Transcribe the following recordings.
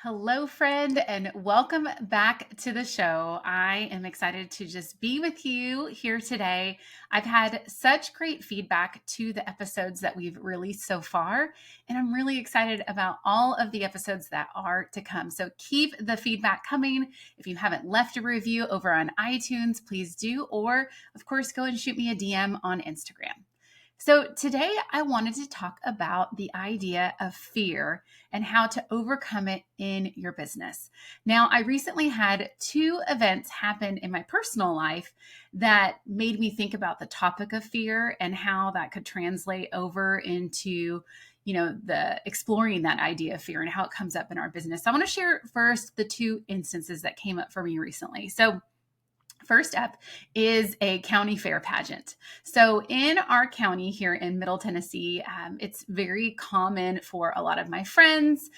Hello, friend, and welcome back to the show. I am excited to just be with you here today. I've had such great feedback to the episodes that we've released so far, and I'm really excited about all of the episodes that are to come. So keep the feedback coming. If you haven't left a review over on iTunes, please do, or of course, go and shoot me a DM on Instagram. So, today I wanted to talk about the idea of fear and how to overcome it in your business. Now, I recently had two events happen in my personal life that made me think about the topic of fear and how that could translate over into the exploring that idea of fear and how it comes up in our business. So I want to share first the two instances that came up for me recently. So first up is a county fair pageant. So, in our county here in Middle Tennessee, it's very common for a lot of my friends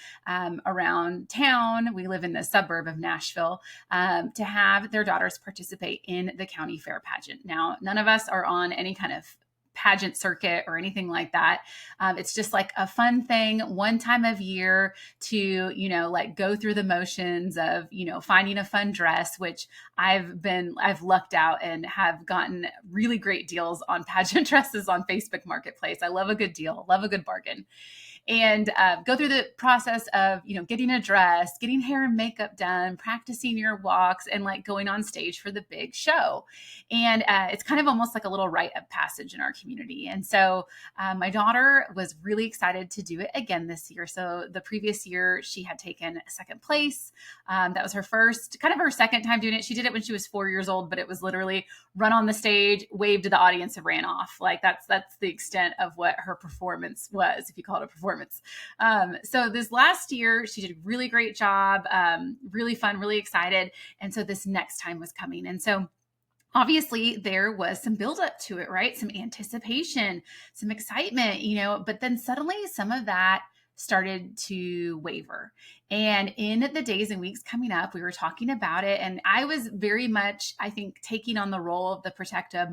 around town. We live in the suburb of Nashville to have their daughters participate in the county fair pageant. Now, none of us are on any kind of pageant circuit or anything like that. It's just like a fun thing one time of year to, like go through the motions of, finding a fun dress, which I've lucked out and have gotten really great deals on pageant dresses on Facebook Marketplace. I love a good deal, love a good bargain. And go through the process of, getting a dress, getting hair and makeup done, practicing your walks, and like going on stage for the big show. And it's kind of almost like a little rite of passage in our community. And so my daughter was really excited to do it again this year. So the previous year, she had taken second place. That was her second time doing it. She did it when she was 4 years old, but it was literally run on the stage, waved to the audience, and ran off. Like that's the extent of what her performance was, if you call it a performance. So this last year, she did a really great job, really fun, really excited. And so this next time was coming. And so obviously there was some buildup to it, right? Some anticipation, some excitement, but then suddenly some of that started to waver. And in the days and weeks coming up, we were talking about it. And I was very much, I think, taking on the role of the protective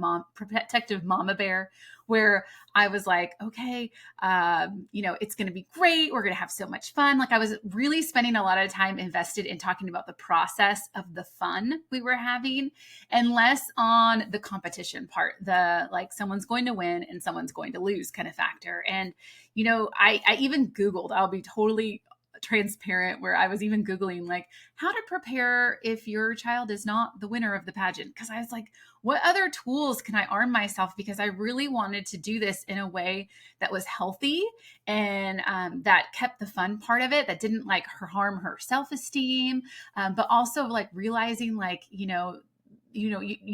mama bear, where I was like, okay, it's going to be great. We're going to have so much fun. Like I was really spending a lot of time invested in talking about the process of the fun we were having and less on the competition part, the like someone's going to win and someone's going to lose kind of factor. And, I even Googled, I'll be totally transparent, where I was even Googling like how to prepare if your child is not the winner of the pageant. Cause I was like, what other tools can I arm myself? Because I really wanted to do this in a way that was healthy and that kept the fun part of it, that didn't like harm her self-esteem, but also like realizing like, you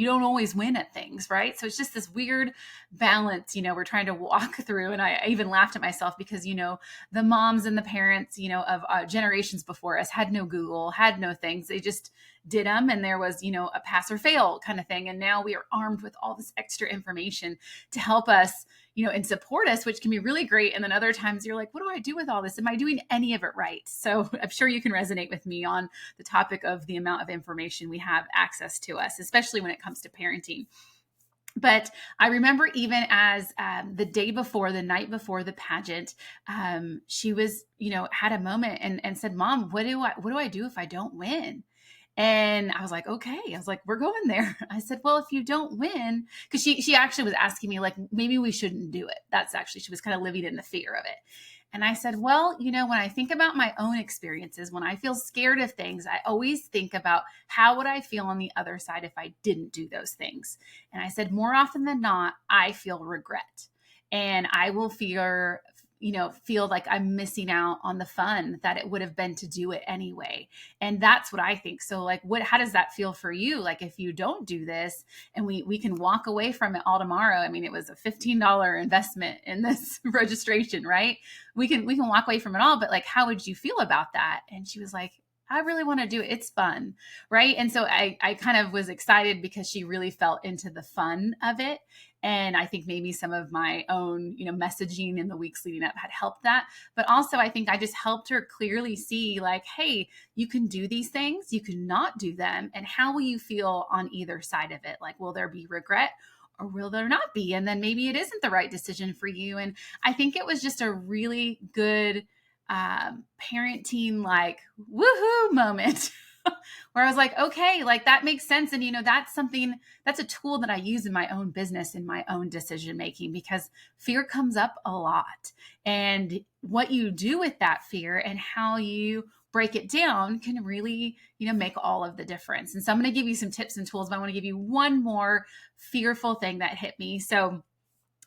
don't always win at things, right? So it's just this weird balance, we're trying to walk through. And I even laughed at myself because, the moms and the parents, of generations before us had no Google, had no things. They just did them. And there was, a pass or fail kind of thing. And now we are armed with all this extra information to help us, and support us, which can be really great. And then other times you're like, what do I do with all this? Am I doing any of it right? So I'm sure you can resonate with me on the topic of the amount of information we have access to us, especially when it comes to parenting. But I remember even as the night before the pageant, she was, had a moment and said, Mom, what do I do if I don't win? And I was like, okay. I was like, we're going there. I said, well, if you don't win, because she actually was asking me like, maybe we shouldn't do it. She was kind of living in the fear of it. And I said, well, when I think about my own experiences, when I feel scared of things, I always think about how would I feel on the other side if I didn't do those things. And I said, more often than not, I feel regret. And I will feel like I'm missing out on the fun that it would have been to do it anyway. And that's what I think. So like, how does that feel for you? Like if you don't do this and we can walk away from it all tomorrow. I mean, it was a $15 investment in this registration, right? We can walk away from it all, but like, how would you feel about that? And she was like, I really want to do it. It's fun. Right. And so I kind of was excited because she really felt into the fun of it. And I think maybe some of my own, messaging in the weeks leading up had helped that. But also I think I just helped her clearly see like, hey, you can do these things, you can not do them. And how will you feel on either side of it? Like, will there be regret? Or will there not be? And then maybe it isn't the right decision for you. And I think it was just a really good parenting, like, woohoo moment. Where I was like, okay, like that makes sense. And, that's a tool that I use in my own business, in my own decision making, because fear comes up a lot. And what you do with that fear and how you break it down can really, make all of the difference. And so I'm going to give you some tips and tools, but I want to give you one more fearful thing that hit me. So,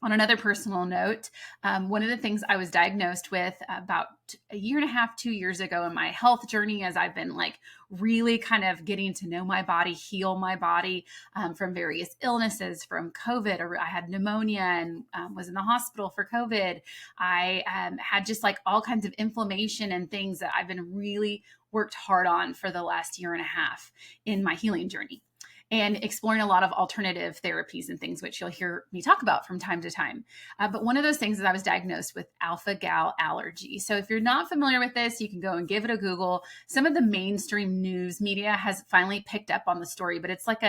on another personal note, one of the things I was diagnosed with about a year and a half, 2 years ago in my health journey, as I've been like really kind of getting to know my body, heal my body from various illnesses, from COVID, or I had pneumonia and was in the hospital for COVID. I had just like all kinds of inflammation and things that I've been really worked hard on for the last year and a half in my healing journey, and exploring a lot of alternative therapies and things, which you'll hear me talk about from time to time. But one of those things is I was diagnosed with alpha-gal allergy. So if you're not familiar with this, you can go and give it a Google. Some of the mainstream news media has finally picked up on the story, but it's like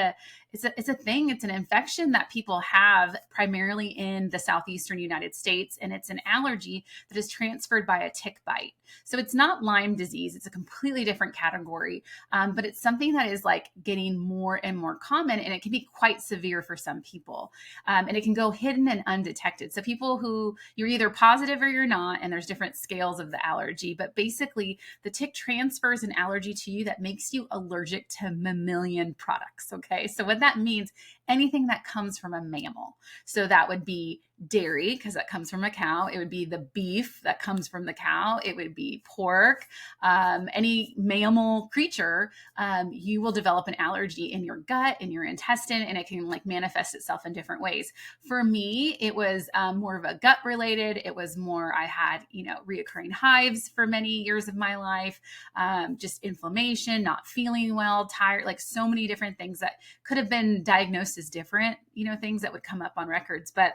it's a thing. It's an infection that people have primarily in the southeastern United States, and it's an allergy that is transferred by a tick bite. So it's not Lyme disease. It's a completely different category, but it's something that is like getting more and more common, and it can be quite severe for some people. And it can go hidden and undetected. So people who you're either positive or you're not, and there's different scales of the allergy, but basically the tick transfers an allergy to you that makes you allergic to mammalian products. Okay. So what that means, anything that comes from a mammal. So that would be dairy, because that comes from a cow. It would be the beef that comes from the cow. It would be pork. Any mammal creature, you will develop an allergy in your gut, in your intestine, and it can like manifest itself in different ways. For me, it was more of a gut related. It was more, I had, reoccurring hives for many years of my life, just inflammation, not feeling well, tired, like so many different things that could have been diagnosed as different, things that would come up on records. But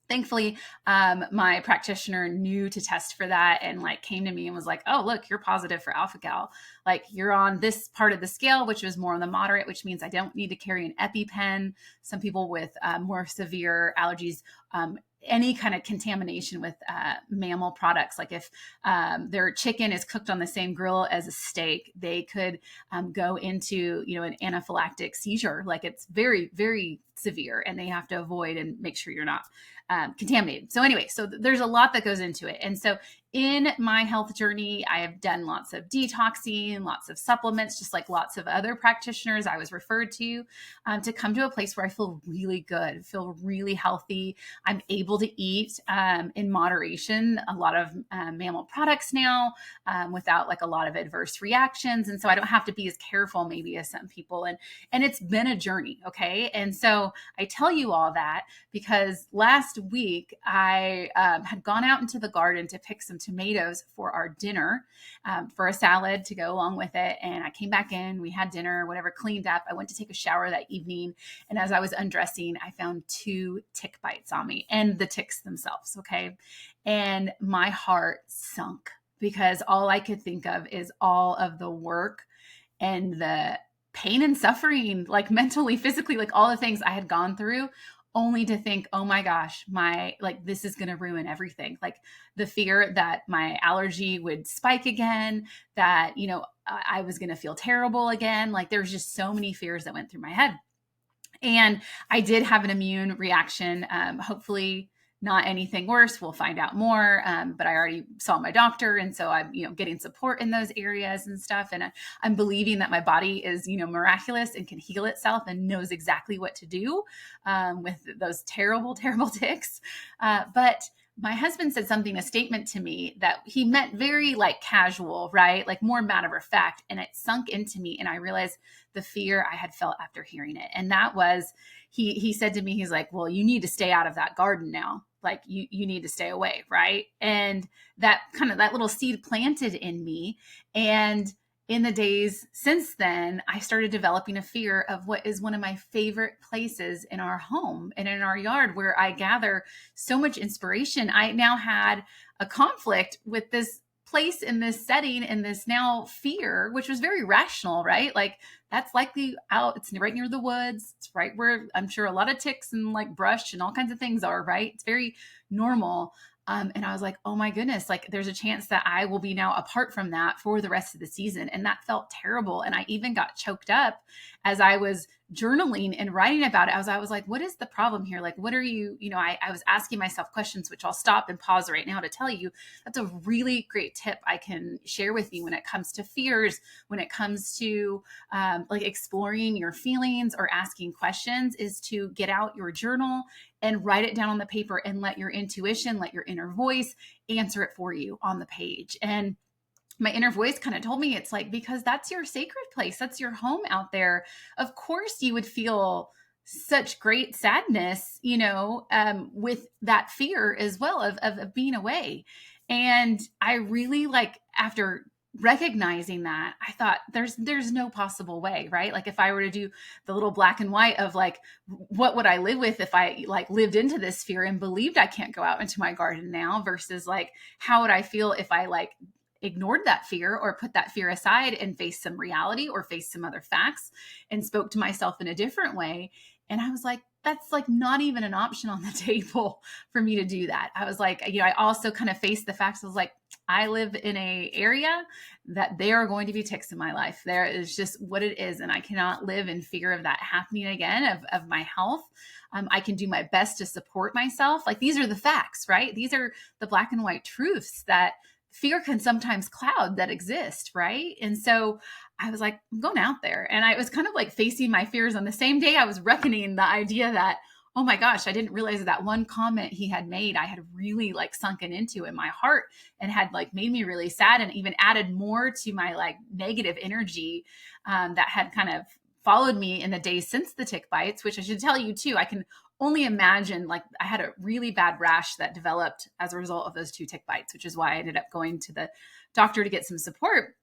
thankfully, my practitioner knew to test for that and like came to me and was like, oh, look, you're positive for alpha-gal. Like you're on this part of the scale, which was more on the moderate, which means I don't need to carry an EpiPen. Some people with more severe allergies, any kind of contamination with mammal products, like if their chicken is cooked on the same grill as a steak, they could go into, an anaphylactic seizure. Like it's very, very severe, and they have to avoid and make sure you're not contaminated. So anyway, so there's a lot that goes into it. And so in my health journey, I have done lots of detoxing, lots of supplements, just like lots of other practitioners I was referred to come to a place where I feel really good, feel really healthy. I'm able to eat in moderation a lot of mammal products now without like a lot of adverse reactions. And so I don't have to be as careful maybe as some people. And it's been a journey. Okay. And so I tell you all that because last week I had gone out into the garden to pick some tomatoes for our dinner, for a salad to go along with it. And I came back in, we had dinner, whatever, cleaned up. I went to take a shower that evening. And as I was undressing, I found 2 tick bites on me and the ticks themselves. Okay. And my heart sunk because all I could think of is all of the work and the pain and suffering, like mentally, physically, like all the things I had gone through, only to think, oh my gosh, this is going to ruin everything. Like the fear that my allergy would spike again, that, I was going to feel terrible again. Like there's just so many fears that went through my head. And I did have an immune reaction. Hopefully not anything worse. We'll find out more. But I already saw my doctor. And so I'm, getting support in those areas and stuff. And I'm believing that my body is, miraculous and can heal itself and knows exactly what to do with those terrible, terrible ticks. But my husband said a statement to me that he meant very like casual, right? Like more matter of fact. And it sunk into me. And I realized the fear I had felt after hearing it. And that was, he said to me, he's like, well, you need to stay out of that garden now. Like you need to stay away. Right. And that little seed planted in me. And in the days since then, I started developing a fear of what is one of my favorite places in our home and in our yard where I gather so much inspiration. I now had a conflict with this place in this setting and this now fear, which was very rational, right? Like that's likely out. It's right near the woods. It's right where I'm sure a lot of ticks and like brush and all kinds of things are, right? It's very normal. And I was like, oh my goodness, like there's a chance that I will be now apart from that for the rest of the season. And that felt terrible. And I even got choked up as I was journaling and writing about it. I was like, what is the problem here? Like, what are you, I was asking myself questions, which I'll stop and pause right now to tell you. That's a really great tip I can share with you when it comes to fears, when it comes to like exploring your feelings or asking questions, is to get out your journal and write it down on the paper and let your intuition, let your inner voice answer it for you on the page. And my inner voice kind of told me, it's like, because that's your sacred place, that's your home out there. Of course you would feel such great sadness, with that fear as well of being away. And I really, like, after recognizing that, I thought there's no possible way, right? Like if I were to do the little black and white of like, what would I live with if I like lived into this fear and believed I can't go out into my garden now, versus like, how would I feel if I like ignored that fear or put that fear aside and faced some reality or faced some other facts and spoke to myself in a different way. And I was like, that's like not even an option on the table for me to do that. I was like, I also kind of faced the facts. I was like, I live in a area that there are going to be ticks in my life. There is just what it is. And I cannot live in fear of that happening again, of my health. I can do my best to support myself. Like these are the facts, right? These are the black and white truths that fear can sometimes cloud that exist, right? And so I was like, I'm going out there. And I was kind of like facing my fears on the same day I was reckoning the idea that, oh my gosh, I didn't realize that one comment he had made, I had really like sunken into in my heart and had like made me really sad and even added more to my like negative energy that had kind of followed me in the days since the tick bites, which I should tell you too, I can only imagine, like I had a really bad rash that developed as a result of those 2 tick bites, which is why I ended up going to the doctor to get some support.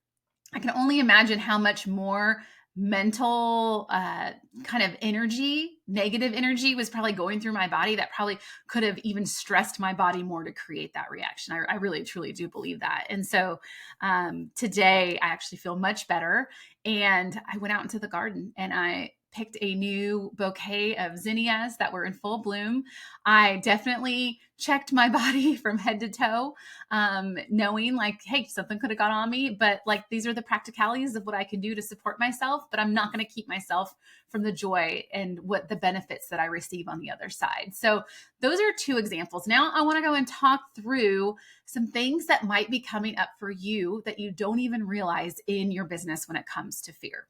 I can only imagine how much more mental kind of energy, negative energy was probably going through my body that probably could have even stressed my body more to create that reaction. I really, truly do believe that. And so today I actually feel much better. And I went out into the garden and I picked a new bouquet of zinnias that were in full bloom. I definitely checked my body from head to toe, knowing like, hey, something could have got on me, but like, these are the practicalities of what I can do to support myself, but I'm not going to keep myself from the joy and what the benefits that I receive on the other side. So those are 2 examples. Now I want to go and talk through some things that might be coming up for you that you don't even realize in your business when it comes to fear.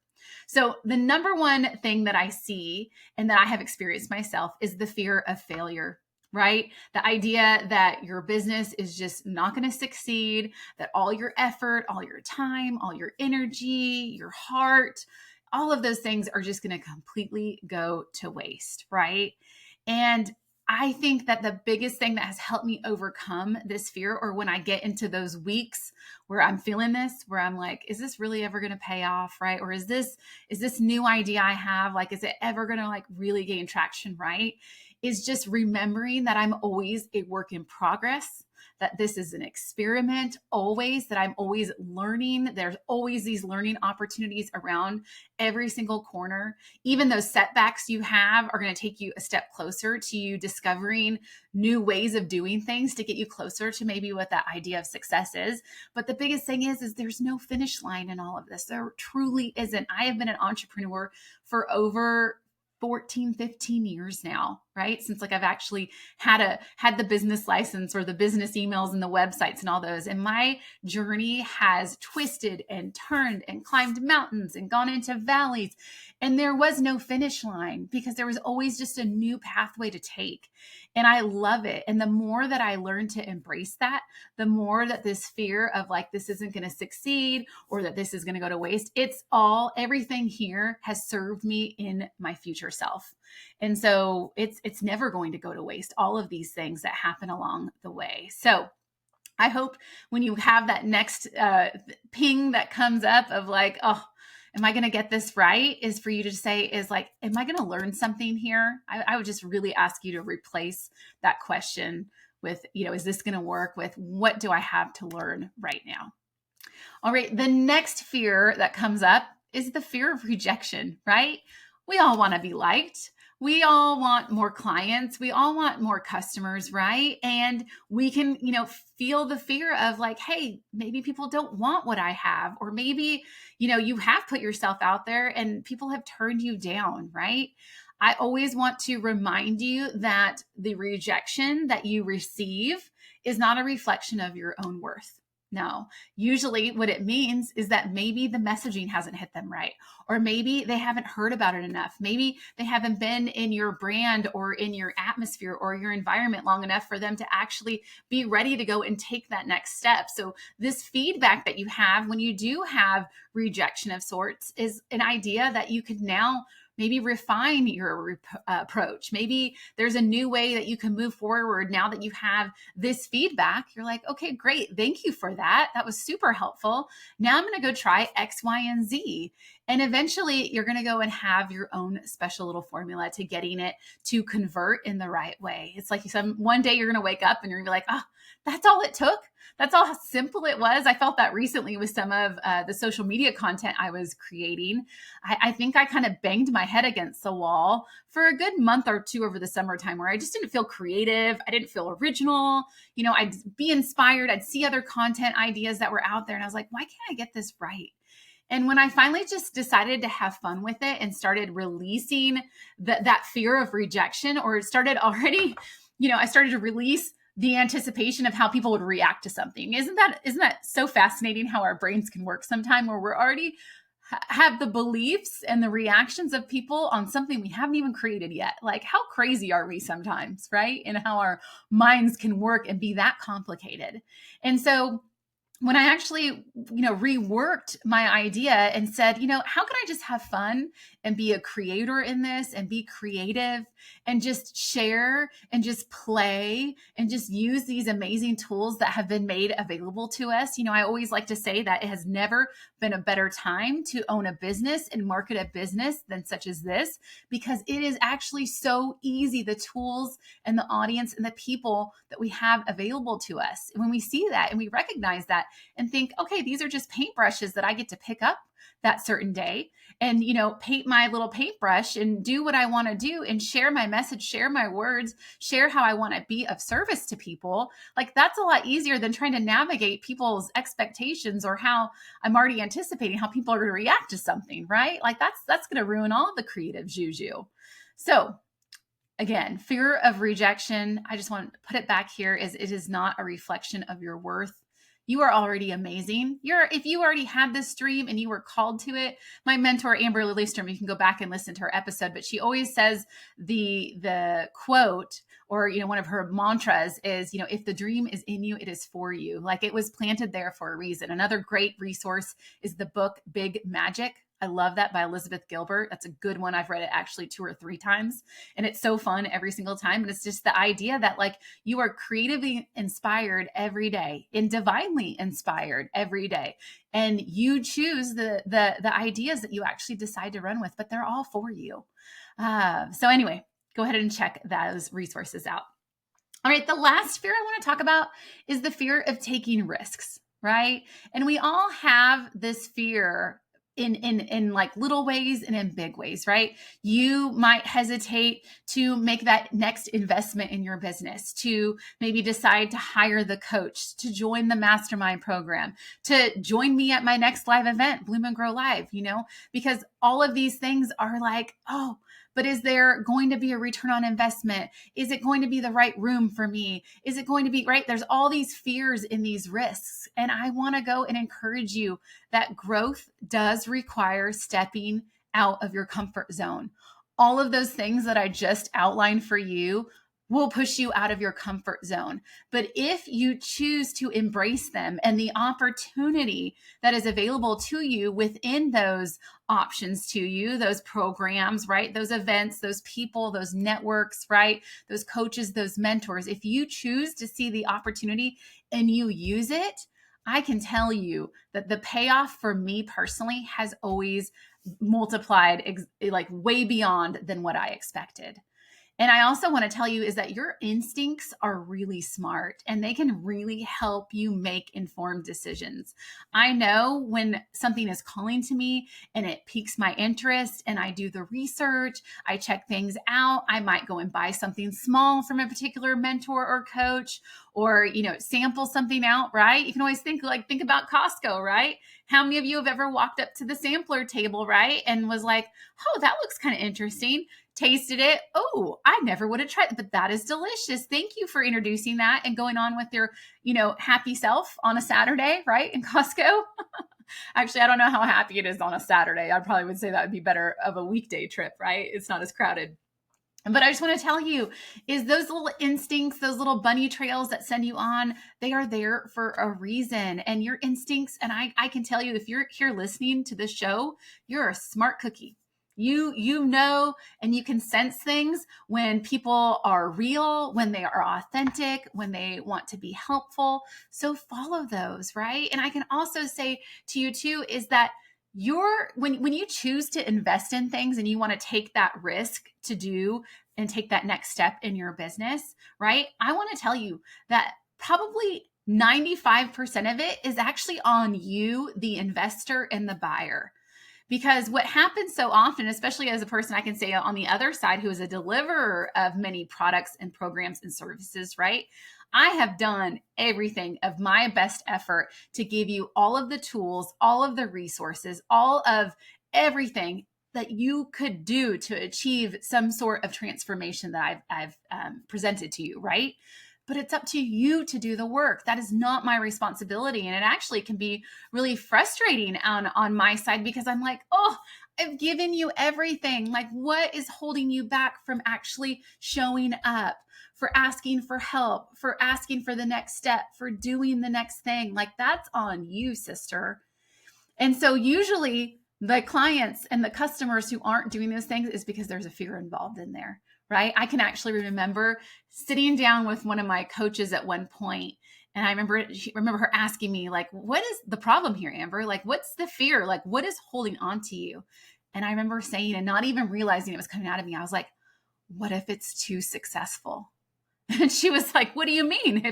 So the number one thing that I see and that I have experienced myself is the fear of failure, right? The idea that your business is just not going to succeed, that all your effort, all your time, all your energy, your heart, all of those things are just going to completely go to waste, right? And I think that the biggest thing that has helped me overcome this fear, or when I get into those weeks where I'm feeling this, where I'm like, is this really ever going to pay off, right? Or is this new idea I have, like, is it ever going to like really gain traction, right? Is just remembering that I'm always a work in progress, that this is an experiment always, that I'm always learning. There's always these learning opportunities around every single corner. Even those setbacks you have are going to take you a step closer to you discovering new ways of doing things to get you closer to maybe what that idea of success is. But the biggest thing is there's no finish line in all of this. There truly isn't. I have been an entrepreneur for over 14, 15 years now, right? Since like I've actually had the business license or the business emails and the websites and all those. And my journey has twisted and turned and climbed mountains and gone into valleys. And there was no finish line because there was always just a new pathway to take. And I love it. And the more that I learn to embrace that, the more that this fear of like, this isn't going to succeed or that this is going to go to waste, everything here has served me in my future self. And so it's never going to go to waste, all of these things that happen along the way. So I hope when you have that next ping that comes up of like, oh, am I going to get this right? Is for you to say is like, am I going to learn something here? I would just really ask you to replace that question with, is this going to work with what do I have to learn right now? All right. The next fear that comes up is the fear of rejection, right? We all want to be liked. We all want more clients. We all want more customers, right? And we can, feel the fear of like, hey, maybe people don't want what I have. Or maybe, you have put yourself out there and people have turned you down, right? I always want to remind you that the rejection that you receive is not a reflection of your own worth. No, usually what it means is that maybe the messaging hasn't hit them right, or maybe they haven't heard about it enough. Maybe they haven't been in your brand or in your atmosphere or your environment long enough for them to actually be ready to go and take that next step. So, this feedback that you have when you do have rejection of sorts is an idea that you could now maybe refine your approach. Maybe there's a new way that you can move forward now that you have this feedback. You're like, okay, great. Thank you for that. That was super helpful. Now I'm going to go try X, Y, and Z. And eventually you're going to go and have your own special little formula to getting it to convert in the right way. It's like one day you're going to wake up and you're going to be like, oh, that's all it took. That's all how simple it was. I felt that recently with some of the social media content I was creating. I think I kind of banged my head against the wall for a good month or two over the summertime where I just didn't feel creative. I didn't feel original. I'd be inspired. I'd see other content ideas that were out there. And I was like, why can't I get this right? And when I finally just decided to have fun with it and started releasing that fear of rejection, or started already, I started to release the anticipation of how people would react to something. Isn't that so fascinating how our brains can work sometime, where we're already have the beliefs and the reactions of people on something we haven't even created yet? Like, how crazy are we sometimes, right? And how our minds can work and be that complicated. And so when I actually, reworked my idea and said, how can I just have fun and be a creator in this and be creative and just share and just play and just use these amazing tools that have been made available to us. I always like to say that it has never been a better time to own a business and market a business than such as this, because it is actually so easy. The tools and the audience and the people that we have available to us. And when we see that and we recognize that, and think, okay, these are just paintbrushes that I get to pick up that certain day and, paint my little paintbrush and do what I want to do and share my message, share my words, share how I want to be of service to people. Like, that's a lot easier than trying to navigate people's expectations or how I'm already anticipating how people are going to react to something, right? Like, that's going to ruin all the creative juju. So again, fear of rejection, I just want to put it back here, is it is not a reflection of your worth. You are already amazing. If you already had this dream and you were called to it, my mentor, Amber Lillystrom, you can go back and listen to her episode, but she always says the quote, or, one of her mantras is, if the dream is in you, it is for you. Like, it was planted there for a reason. Another great resource is the book Big Magic. I love that, by Elizabeth Gilbert. That's a good one. I've read it actually 2 or 3 times, and it's so fun every single time. And it's just the idea that, like, you are creatively inspired every day and divinely inspired every day. And you choose the ideas that you actually decide to run with, but they're all for you. So anyway, go ahead and check those resources out. All right. The last fear I want to talk about is the fear of taking risks, right? And we all have this fear in like little ways and in big ways, right? You might hesitate to make that next investment in your business, to maybe decide to hire the coach, to join the mastermind program, to join me at my next live event, Bloom and Grow Live, because all of these things are like, oh, but is there going to be a return on investment? Is it going to be the right room for me? Is it going to be right? There's all these fears in these risks. And I want to go and encourage you that growth does require stepping out of your comfort zone. All of those things that I just outlined for you will push you out of your comfort zone. But if you choose to embrace them and the opportunity that is available to you within those options to you, those programs, right? Those events, those people, those networks, right? Those coaches, those mentors, if you choose to see the opportunity and you use it, I can tell you that the payoff for me personally has always multiplied like way beyond than what I expected. And I also want to tell you is that your instincts are really smart and they can really help you make informed decisions. I know when something is calling to me and it piques my interest and I do the research, I check things out. I might go and buy something small from a particular mentor or coach, or, sample something out, right? You can always think about Costco, right? How many of you have ever walked up to the sampler table, right? And was like, oh, that looks kind of interesting, tasted it. Oh, I never would have tried it, but that is delicious. Thank you for introducing that and going on with your, happy self on a Saturday, right? In Costco. Actually, I don't know how happy it is on a Saturday. I probably would say that would be better of a weekday trip, right? It's not as crowded. But I just want to tell you is those little instincts, those little bunny trails that send you on, they are there for a reason. And your instincts, and I can tell you, if you're here listening to this show, you're a smart cookie. You know, and you can sense things when people are real, when they are authentic, when they want to be helpful. So follow those, right? And I can also say to you too, is that when you choose to invest in things and you want to take that risk to do and take that next step in your business, right? I want to tell you that probably 95% of it is actually on you, the investor and the buyer. Because what happens so often, especially as a person, I can say on the other side, who is a deliverer of many products and programs and services, right? I have done everything of my best effort to give you all of the tools, all of the resources, all of everything that you could do to achieve some sort of transformation that I've presented to you, right? But it's up to you to do the work. That is not my responsibility. And it actually can be really frustrating on my side because I'm like, oh, I've given you everything. Like, what is holding you back from actually showing up, for asking for help, for asking for the next step, for doing the next thing? Like, that's on you, sister. And so usually the clients and the customers who aren't doing those things is because there's a fear involved in there, right? I can actually remember sitting down with one of my coaches at one point, and I remember her asking me, like, what is the problem here, Amber? Like, what's the fear? Like, what is holding on to you? And I remember saying, and not even realizing it was coming out of me, I was like, what if it's too successful? And she was like, what do you mean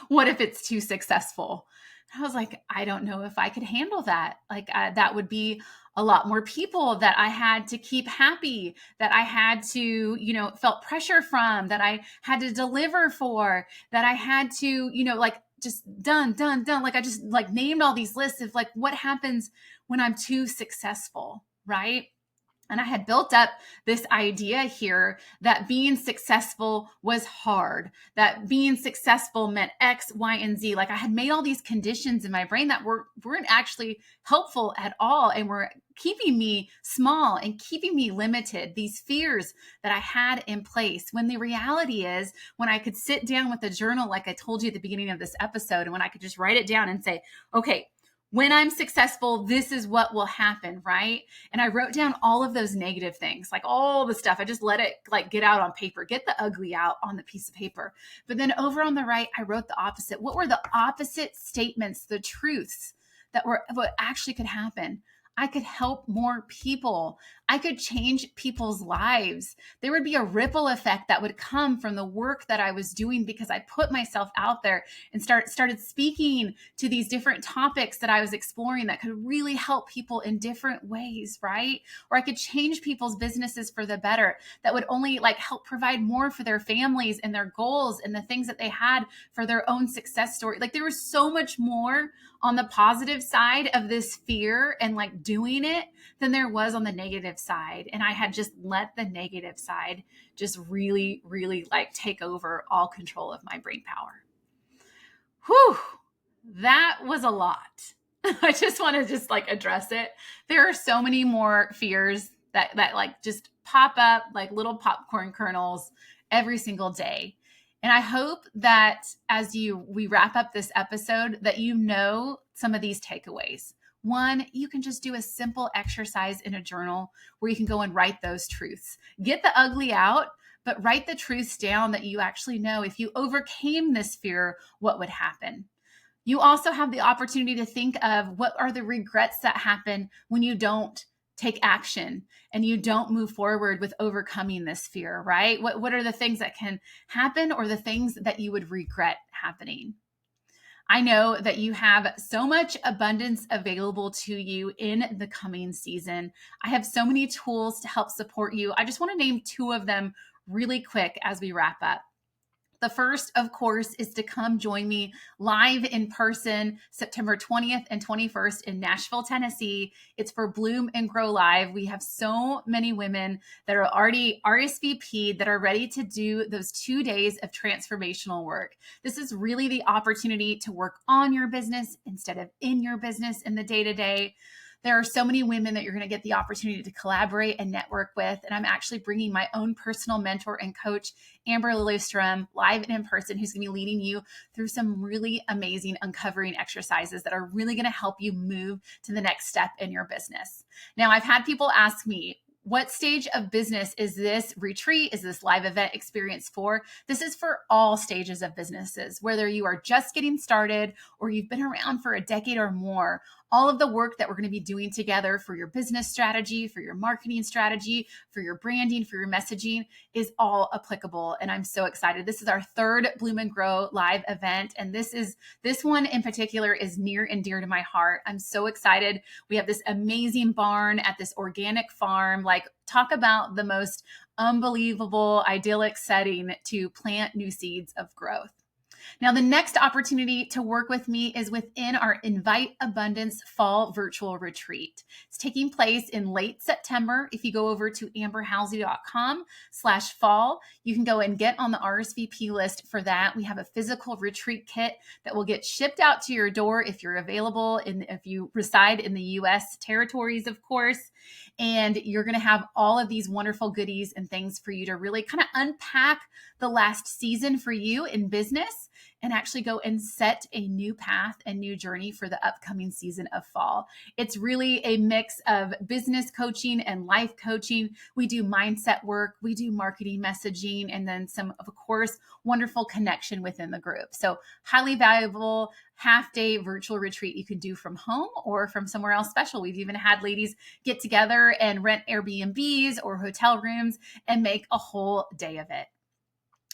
what if it's too successful? I was like, I don't know if I could handle that. Like, that would be a lot more people that I had to keep happy, that I had to, felt pressure from, that I had to deliver for, that I had to, like, just done. Like, I just like named all these lists of like, what happens when I'm too successful, right? And I had built up this idea here that being successful was hard, that being successful meant X, Y, and Z. Like, I had made all these conditions in my brain that weren't actually helpful at all and were keeping me small and keeping me limited, these fears that I had in place. When the reality is, when I could sit down with a journal, like I told you at the beginning of this episode, and when I could just write it down and say, okay, when I'm successful, this is what will happen, right? And I wrote down all of those negative things, like all the stuff. I just let it like get out on paper, get the ugly out on the piece of paper. But then over on the right, I wrote the opposite. What were the opposite statements, the truths that were what actually could happen? I could help more people. I could change people's lives. There would be a ripple effect that would come from the work that I was doing because I put myself out there and started speaking to these different topics that I was exploring that could really help people in different ways, right? Or I could change people's businesses for the better that would only like help provide more for their families and their goals and the things that they had for their own success story. Like, there was so much more on the positive side of this fear and like doing it than there was on the negative side. And I had just let the negative side just really, really like take over all control of my brain power. Whew, that was a lot. I just want to just like address it. There are so many more fears that like just pop up like little popcorn kernels every single day. And I hope that as we wrap up this episode, that some of these takeaways. One, you can just do a simple exercise in a journal where you can go and write those truths. Get the ugly out, but write the truths down that you actually know. If you overcame this fear, what would happen? You also have the opportunity to think of what are the regrets that happen when you don't take action and you don't move forward with overcoming this fear, right? What are the things that can happen or the things that you would regret happening? I know that you have so much abundance available to you in the coming season. I have so many tools to help support you. I just want to name two of them really quick as we wrap up. The first, of course, is to come join me live in person September 20th and 21st in Nashville, Tennessee. It's for Bloom and Grow Live. We have so many women that are already RSVP'd that are ready to do those 2 days of transformational work. This is really the opportunity to work on your business instead of in your business in the day-to-day. There are so many women that you're going to get the opportunity to collaborate and network with. And I'm actually bringing my own personal mentor and coach, Amber Lillystrom, live and in person, who's going to be leading you through some really amazing uncovering exercises that are really going to help you move to the next step in your business. Now, I've had people ask me, what stage of business is this retreat, is this live event experience for? This is for all stages of businesses, whether you are just getting started or you've been around for a decade or more. All of the work that we're going to be doing together for your business strategy, for your marketing strategy, for your branding, for your messaging is all applicable. And I'm so excited. This is our third Bloom and Grow live event. And this one in particular is near and dear to my heart. I'm so excited. We have this amazing barn at this organic farm. Like, talk about the most unbelievable, idyllic setting to plant new seeds of growth. Now, the next opportunity to work with me is within our Invite Abundance Fall Virtual Retreat. It's taking place in late September. If you go over to amberhalsey.com/fall, you can go and get on the RSVP list for that. We have a physical retreat kit that will get shipped out to your door if you're available, and if you reside in the U.S. territories, of course. And you're going to have all of these wonderful goodies and things for you to really kind of unpack the last season for you in business and actually go and set a new path and new journey for the upcoming season of fall. It's really a mix of business coaching and life coaching. We do mindset work, we do marketing messaging, and then some, of course, wonderful connection within the group. So highly valuable half-day virtual retreat you can do from home or from somewhere else special. We've even had ladies get together and rent Airbnbs or hotel rooms and make a whole day of it.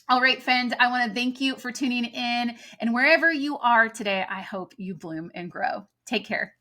All right, friend, I want to thank you for tuning in. And wherever you are today, I hope you bloom and grow. Take care.